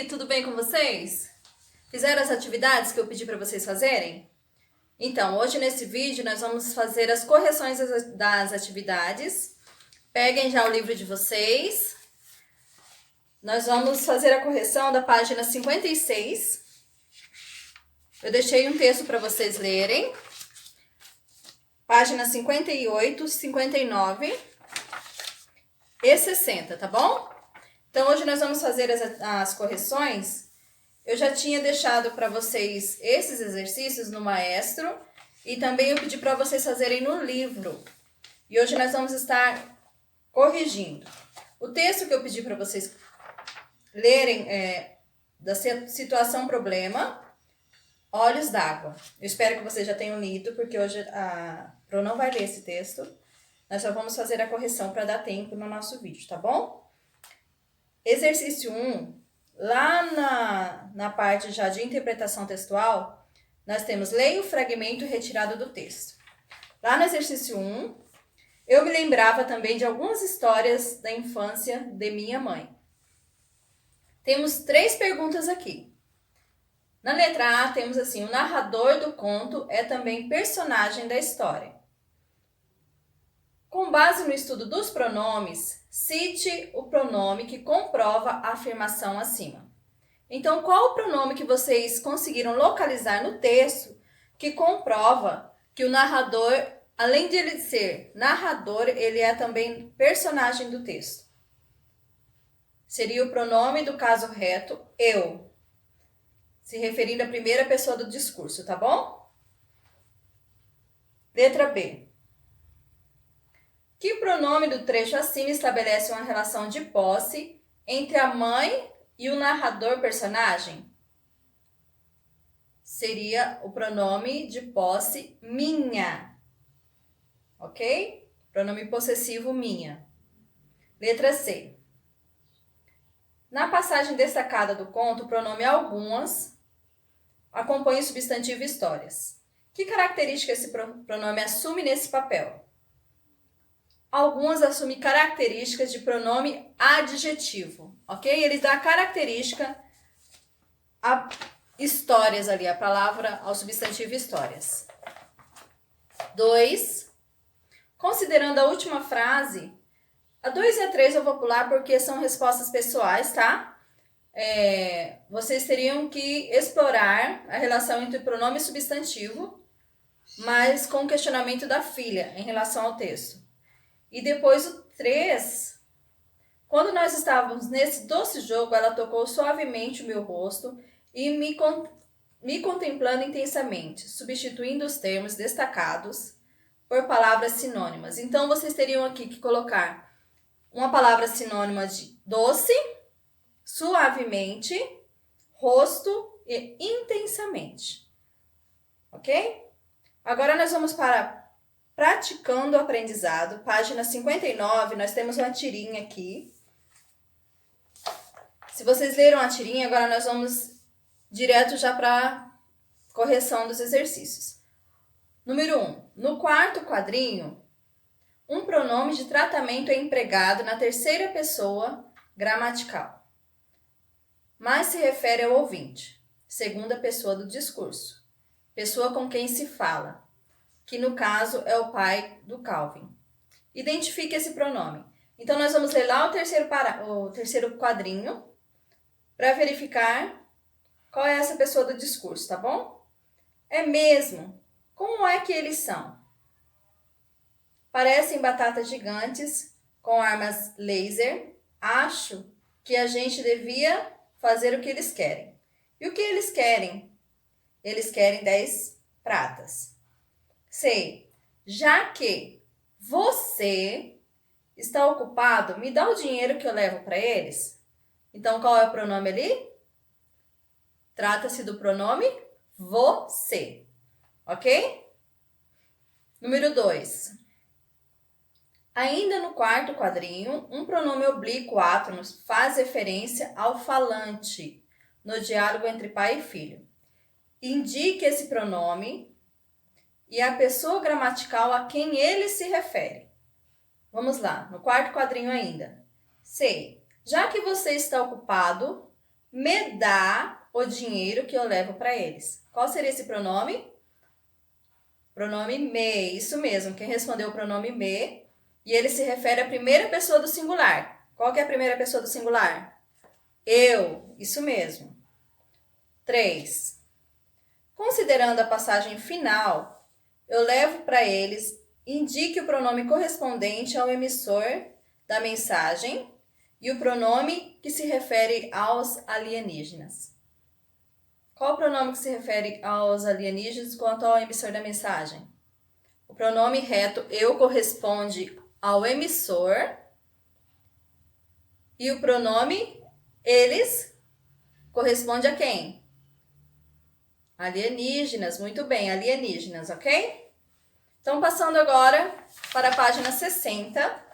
Oi, tudo bem com vocês? Fizeram as atividades que eu pedi para vocês fazerem? Então, hoje nesse vídeo nós vamos fazer as correções das atividades. Peguem já o livro de vocês. Nós vamos fazer a correção da página 56. Eu deixei um texto para vocês lerem. Página 58, 59 e 60, tá bom? Então, hoje nós vamos fazer as correções. Eu já tinha deixado para vocês esses exercícios no Maestro e também eu pedi para vocês fazerem no livro. E hoje nós vamos estar corrigindo. O texto que eu pedi para vocês lerem é da situação problema, olhos d'água. Eu espero que vocês já tenham lido, porque hoje a Pro não vai ler esse texto. Nós só vamos fazer a correção para dar tempo no nosso vídeo, tá bom? Exercício 1, lá na parte já de interpretação textual, nós temos leia o fragmento retirado do texto. Lá no exercício 1, eu me lembrava também de algumas histórias da infância de minha mãe. Temos 3 perguntas aqui. Na letra A, temos assim, o narrador do conto é também personagem da história. Com base no estudo dos pronomes, cite o pronome que comprova a afirmação acima. Então, qual o pronome que vocês conseguiram localizar no texto que comprova que o narrador, além de ele ser narrador, ele é também personagem do texto? Seria o pronome do caso reto, eu, se referindo à primeira pessoa do discurso, tá bom? Letra B. Que pronome do trecho acima estabelece uma relação de posse entre a mãe e o narrador personagem? Seria o pronome de posse minha, ok? Pronome possessivo minha. Letra C. Na passagem destacada do conto, o pronome algumas acompanha o substantivo histórias. Que característica esse pronome assume nesse papel? Algumas assumem características de pronome adjetivo, ok? Ele dá característica a histórias ali, a palavra ao substantivo histórias. 2. Considerando a última frase, a 2 e a 3 eu vou pular porque são respostas pessoais, tá? Vocês teriam que explorar a relação entre pronome e substantivo, mas com o questionamento da filha em relação ao texto. E depois o 3, quando nós estávamos nesse doce jogo, ela tocou suavemente o meu rosto e me contemplando intensamente, substituindo os termos destacados por palavras sinônimas. Então, vocês teriam aqui que colocar uma palavra sinônima de doce, suavemente, rosto e intensamente. Ok? Agora nós vamos para praticando o aprendizado, página 59, nós temos uma tirinha aqui. Se vocês leram a tirinha, agora nós vamos direto já para a correção dos exercícios. Número 1. No quarto quadrinho, um pronome de tratamento é empregado na terceira pessoa gramatical, mas se refere ao ouvinte, segunda pessoa do discurso, pessoa com quem se fala, que no caso é o pai do Calvin. Identifique esse pronome. Então, nós vamos ler lá o terceiro quadrinho para verificar qual é essa pessoa do discurso, tá bom? É mesmo? Como é que eles são? Parecem batatas gigantes com armas laser. Acho que a gente devia fazer o que eles querem. E o que eles querem? Eles querem 10 pratas. Sei, já que você está ocupado, me dá o dinheiro que eu levo para eles. Então, qual é o pronome ali? Trata-se do pronome você, ok? Número 2. Ainda no quarto quadrinho, um pronome oblíquo átonos faz referência ao falante no diálogo entre pai e filho. Indique esse pronome e a pessoa gramatical a quem ele se refere. Vamos lá, no quarto quadrinho ainda. Sei, já que você está ocupado, me dá o dinheiro que eu levo para eles. Qual seria esse pronome? Pronome me, isso mesmo. Quem respondeu o pronome me, e ele se refere à primeira pessoa do singular. Qual que é a primeira pessoa do singular? Eu, isso mesmo. 3. Considerando a passagem final, eu levo para eles, indique o pronome correspondente ao emissor da mensagem e o pronome que se refere aos alienígenas. Qual o pronome que se refere aos alienígenas quanto ao emissor da mensagem? O pronome reto eu corresponde ao emissor e o pronome eles corresponde a quem? Alienígenas, muito bem, alienígenas, ok? Então, passando agora para a página 60.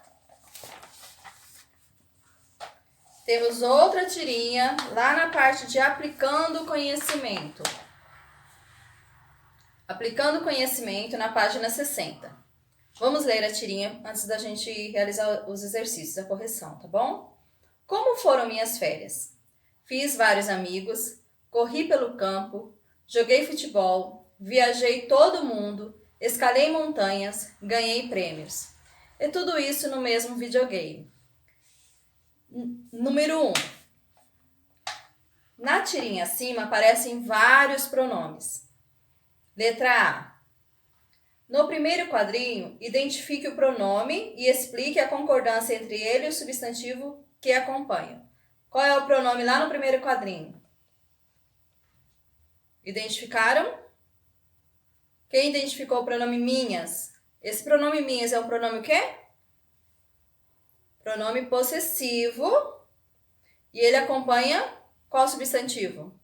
Temos outra tirinha lá na parte de aplicando conhecimento. Aplicando conhecimento na página 60. Vamos ler a tirinha antes da gente realizar os exercícios, a correção, tá bom? Como foram minhas férias? Fiz vários amigos, corri pelo campo, joguei futebol, viajei todo mundo, escalei montanhas, ganhei prêmios. E tudo isso no mesmo videogame. Número 1. Na tirinha acima aparecem vários pronomes. Letra A. No primeiro quadrinho, identifique o pronome e explique a concordância entre ele e o substantivo que acompanha. Qual é o pronome lá no primeiro quadrinho? Identificaram? Quem identificou o pronome minhas? Esse pronome minhas é um pronome o quê? Pronome possessivo. E ele acompanha qual substantivo?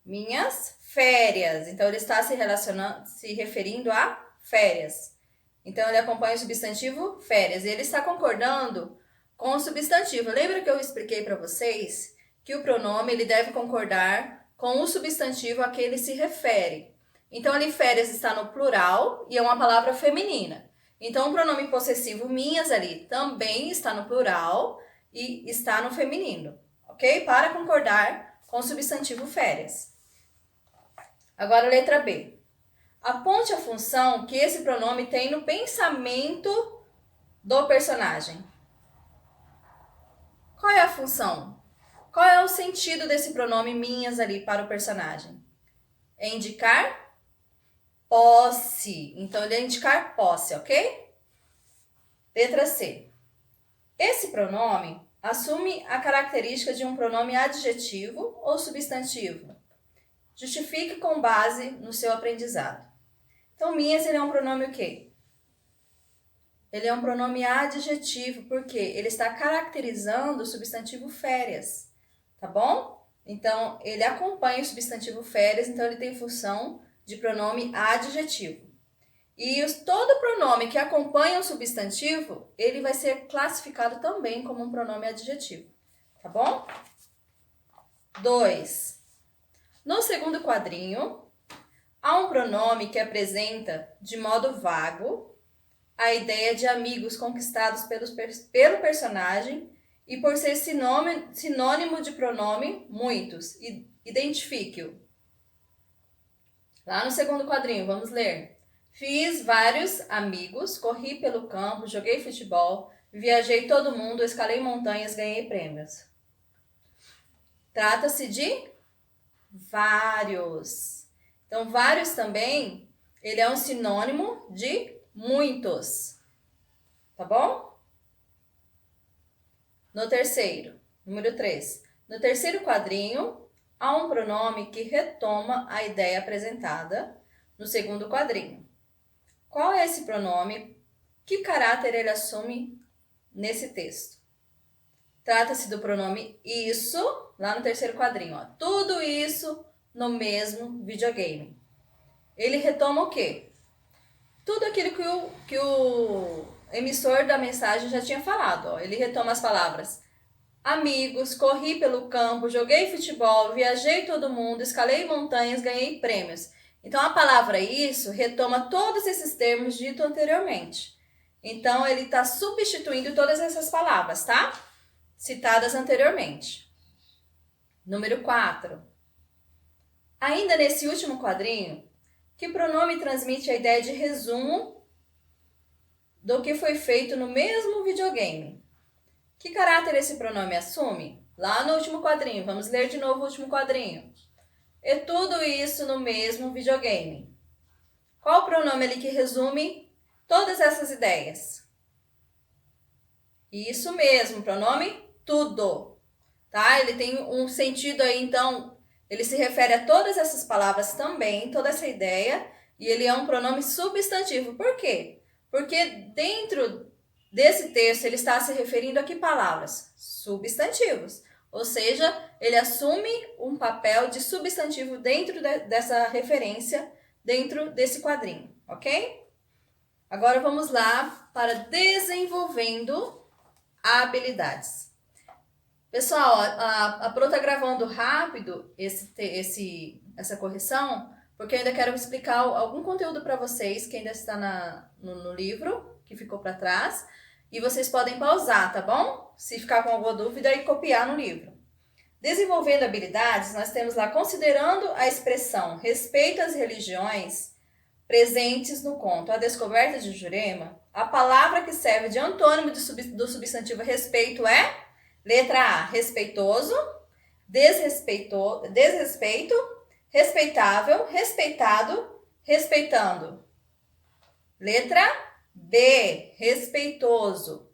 Minhas férias. Então, ele está se referindo a férias. Então, ele acompanha o substantivo férias. E ele está concordando com o substantivo. Lembra que eu expliquei para vocês que o pronome ele deve concordar com o substantivo a que ele se refere. Então, ali férias está no plural e é uma palavra feminina. Então, o pronome possessivo minhas ali também está no plural e está no feminino, ok? Para concordar com o substantivo férias. Agora, letra B. Aponte a função que esse pronome tem no pensamento do personagem. Qual é a função? Qual é o sentido desse pronome minhas ali para o personagem? É indicar posse. Então, ele é indicar posse, ok? Letra C. Esse pronome assume a característica de um pronome adjetivo ou substantivo. Justifique com base no seu aprendizado. Então, minhas, ele é um pronome o quê? Ele é um pronome adjetivo, porque ele está caracterizando o substantivo férias, tá bom? Então, ele acompanha o substantivo férias, então ele tem função de pronome adjetivo. E todo pronome que acompanha o substantivo, ele vai ser classificado também como um pronome adjetivo, tá bom? 2. No segundo quadrinho, há um pronome que apresenta, de modo vago, a ideia de amigos conquistados pelo personagem e por ser sinônimo de pronome muitos. Identifique-o. Lá no segundo quadrinho, vamos ler. Fiz vários amigos, corri pelo campo, joguei futebol, viajei todo mundo, escalei montanhas, ganhei prêmios. Trata-se de vários. Então, vários também, ele é um sinônimo de muitos. Tá bom? No terceiro, número 3. No terceiro quadrinho, há um pronome que retoma a ideia apresentada no segundo quadrinho. Qual é esse pronome? Que caráter ele assume nesse texto? Trata-se do pronome isso, lá no terceiro quadrinho. Ó. Tudo isso no mesmo videogame. Ele retoma o quê? Tudo aquilo que o emissor da mensagem já tinha falado. Ó. Ele retoma as palavras amigos, corri pelo campo, joguei futebol, viajei todo mundo, escalei montanhas, ganhei prêmios. Então, a palavra isso retoma todos esses termos ditos anteriormente. Então, ele está substituindo todas essas palavras, tá? Citadas anteriormente. Número 4. Ainda nesse último quadrinho, que pronome transmite a ideia de resumo do que foi feito no mesmo videogame? Que caráter esse pronome assume? Lá no último quadrinho, vamos ler de novo o último quadrinho. E tudo isso no mesmo videogame. Qual o pronome ali que resume todas essas ideias? Isso mesmo, pronome tudo, tá? Ele tem um sentido aí, então, ele se refere a todas essas palavras também, toda essa ideia, e ele é um pronome substantivo. Por quê? Porque dentro desse texto ele está se referindo a que palavras? Substantivos. Ou seja, ele assume um papel de substantivo dentro dessa referência, dentro desse quadrinho, ok? Agora vamos lá para desenvolvendo habilidades. Pessoal, a Pro tá gravando rápido essa correção, porque eu ainda quero explicar algum conteúdo para vocês que ainda está no livro, que ficou para trás, e vocês podem pausar, tá bom? Se ficar com alguma dúvida, e copiar no livro. Desenvolvendo habilidades, nós temos lá, considerando a expressão respeito às religiões presentes no conto A Descoberta de Jurema, a palavra que serve de antônimo do substantivo respeito é letra A, respeitoso, desrespeito, respeitável, respeitado, respeitando. Letra B, respeitoso.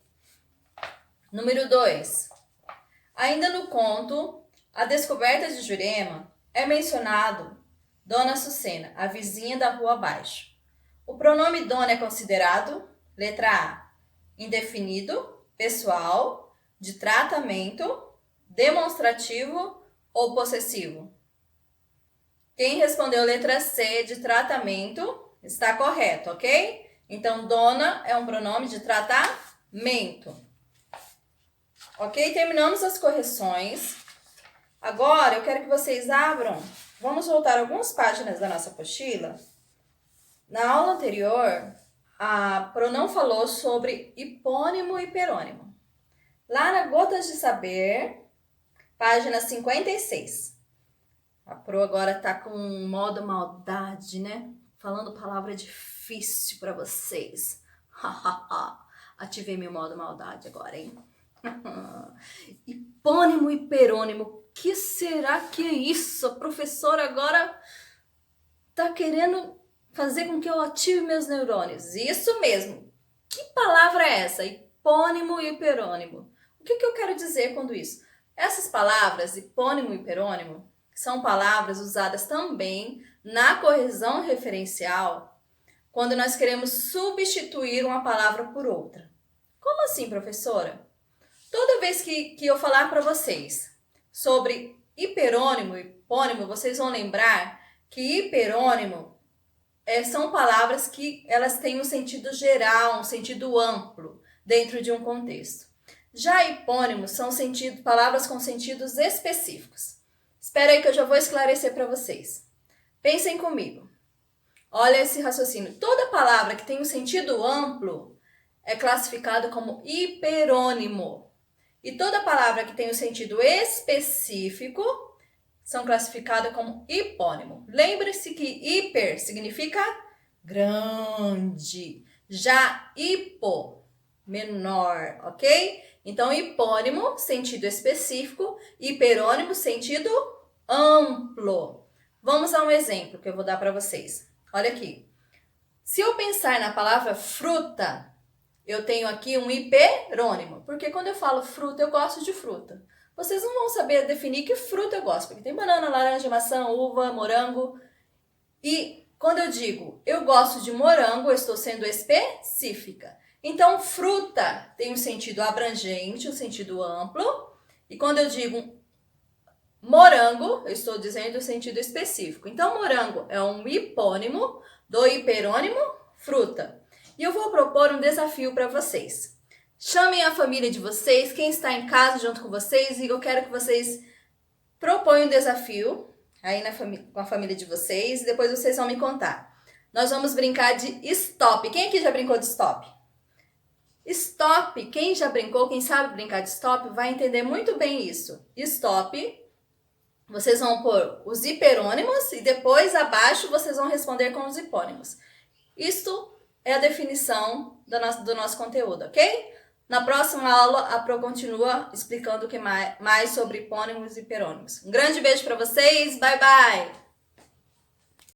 Número 2. Ainda no conto A Descoberta de Jurema é mencionado Dona Sucena, a vizinha da rua abaixo. O pronome dona é considerado, letra A, indefinido, pessoal, de tratamento, demonstrativo ou possessivo? Quem respondeu letra C, de tratamento, está correto, ok? Então, dona é um pronome de tratamento. Ok? Terminamos as correções. Agora, eu quero que vocês abram. Vamos voltar algumas páginas da nossa apostila. Na aula anterior, a Pro não falou sobre hipônimo e hiperônimo. Lá na Gotas de Saber, página 56. A Pro agora tá com um modo maldade, né? Falando palavra difícil para vocês. Ativei meu modo maldade agora, hein? Hipônimo e hiperônimo. Que será que é isso? A professora agora tá querendo fazer com que eu ative meus neurônios. Isso mesmo. Que palavra é essa? Hipônimo e hiperônimo. O que eu quero dizer com isso? Essas palavras, hipônimo e hiperônimo, são palavras usadas também na correção referencial quando nós queremos substituir uma palavra por outra. Como assim, professora? Toda vez que eu falar para vocês sobre hiperônimo e hipônimo, vocês vão lembrar que hiperônimo são palavras que elas têm um sentido geral, um sentido amplo dentro de um contexto. Já hipônimos são palavras com sentidos específicos. Espera aí que eu já vou esclarecer para vocês. Pensem comigo. Olha esse raciocínio. Toda palavra que tem um sentido amplo é classificada como hiperônimo. E toda palavra que tem um sentido específico são classificadas como hipônimo. Lembre-se que hiper significa grande. Já hipo, menor, ok? Então, hipônimo, sentido específico. Hiperônimo, sentido amplo. Vamos a um exemplo que eu vou dar para vocês. Olha aqui. Se eu pensar na palavra fruta, eu tenho aqui um hiperônimo, porque quando eu falo fruta, eu gosto de fruta. Vocês não vão saber definir que fruta eu gosto, porque tem banana, laranja, maçã, uva, morango. E quando eu digo eu gosto de morango, eu estou sendo específica. Então, fruta tem um sentido abrangente, um sentido amplo. E quando eu digo morango, eu estou dizendo o sentido específico. Então, morango é um hipônimo do hiperônimo fruta. E eu vou propor um desafio para vocês. Chamem a família de vocês, quem está em casa junto com vocês, e eu quero que vocês proponham um desafio aí com a família de vocês, e depois vocês vão me contar. Nós vamos brincar de stop. Quem aqui já brincou de stop? Stop, quem já brincou, quem sabe brincar de stop, vai entender muito bem isso. Stop vocês vão pôr os hiperônimos e depois abaixo vocês vão responder com os hipônimos. Isto é a definição do nosso conteúdo, ok? Na próxima aula, a Pro continua explicando mais sobre hipônimos e hiperônimos. Um grande beijo para vocês, bye bye!